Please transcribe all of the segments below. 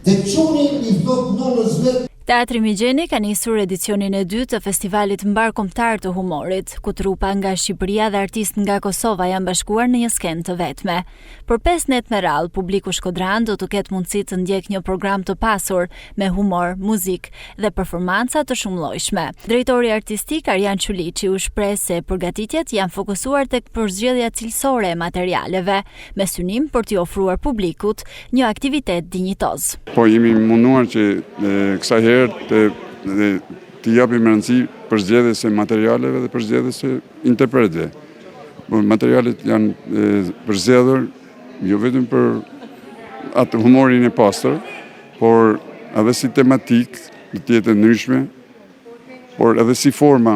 Dhe quni I thot nonës vet. Teatri Migjeni ka nisur edicionin e dytë të festivalit mbarkombëtar të humorit, ku trupa nga Shqipëria dhe artistë nga Kosova janë bashkuar në një skenë të vetme. Për 5 net me radhë, publiku shkodran do të ketë mundësi të ndjek një program të pasur me humor, muzikë dhe performanca të shumëllojshme. Drejtori artistik Arjan Quliçi u shpreh se përgatitjet janë fokusuar tek përzgjedhja cilësore e materialeve, me synim për t'i ofruar publikut një aktivitet dinjitoz. Po jemi munduar që kësaj të japim rëndësi për zgjedhjes së materialeve dhe për zgjedhjes së interpretëve. Materialet janë përzgjedhur jo vetëm për atë humorin e pastër, por edhe si tematik të jetë ndryshme, por edhe si forma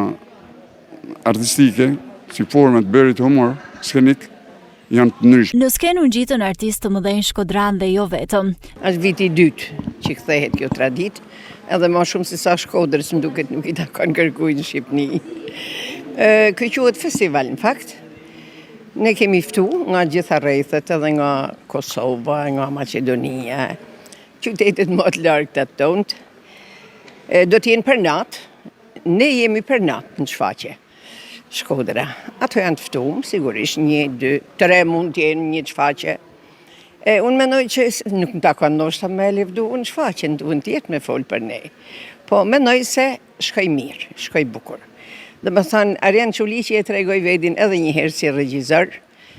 artistike, si forma të bërit humor skenik janë të ndryshme. Në skenë u ngjitën artistë të mëdhenj shkodran dhe jo vetëm. Është viti I dytë që kthehet kjo traditë. Edhe më shumë se sa Shkodrës më duket nuk I takon kërkuj në Shqipëni. Kjo quhet festival në fakt. Ne kemi ftu nga gjitha rrethet edhe nga Kosova, nga Maqedonia, qytetet më të largëta të tonët. Do t'jenë për natë. Ne jemi për natë në shfaqje. Shkodra. Ato janë të ftuar, sigurisht 1, 2, 3 mund t'jenë një shfaqje. Unë mendoj që nuk më takon ndoshta me lëvdu në shfaqjen, duhet të jetë me fol për ne. Po mendoj se shkoj mirë, shkoj bukur. Dhe më thënë, Arjan Quliçi e tregoi vetin edhe një herë si regjisor,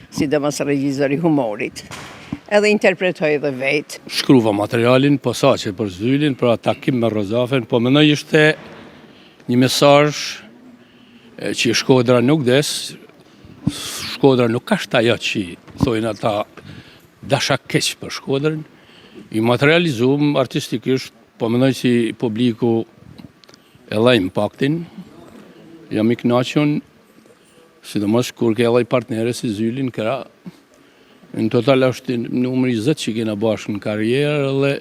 sidomos regjisor I humorit. Edhe interpretoi edhe vetë. Shkruva materialin, posaçe për Zylin, për takim me Rozafen, po mendoj ishte një mesazh që Shkodra nuk des, Shkodra nuk ka ajo që thojnë ata dasha keq për Shkodrën, I materializum artistikisht, po mendoj si publiku e la impaktin, jam I kënaqur, sidomos kur ke edhe partnere si Zylin, këra, në total është numri 20 që kena bashkë në karrierë dhe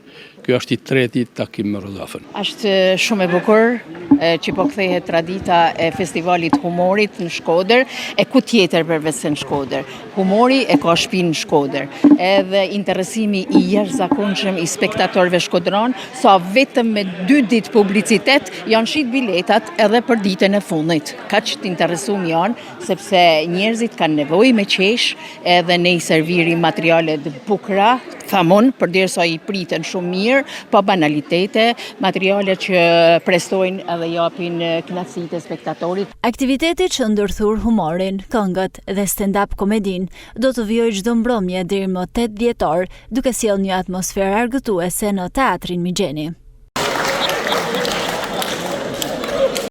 kjo është I treti takim me Rozafen. Është shumë e bukur që po kthehet tradita e festivalit humorit në Shkodër, e ku tjetër përveç se në Shkodër. Humori e ka shtëpinë në Shkodër. Edhe interesimi I jashtëzakonshëm I spektatorëve shkodran, sa vetëm me 2 ditë publicitet janë shit biletat edhe për ditën e fundit. Kaq të interesuar janë sepse njerëzit kanë nevojë me qesh edhe ne I serviri materiale të bukura, thamon, përderisa I priten shumë mirë, pa banalitete, materiale që prestojnë edhe japin knatësitë e spektatorit. Aktiviteti që ndërthur humorin, këngët dhe stand-up komedin do të vijojë çdo mbrëmje deri më 8 dhjetor, duke sjellë një atmosferë argëtuese në Teatrin Migjeni.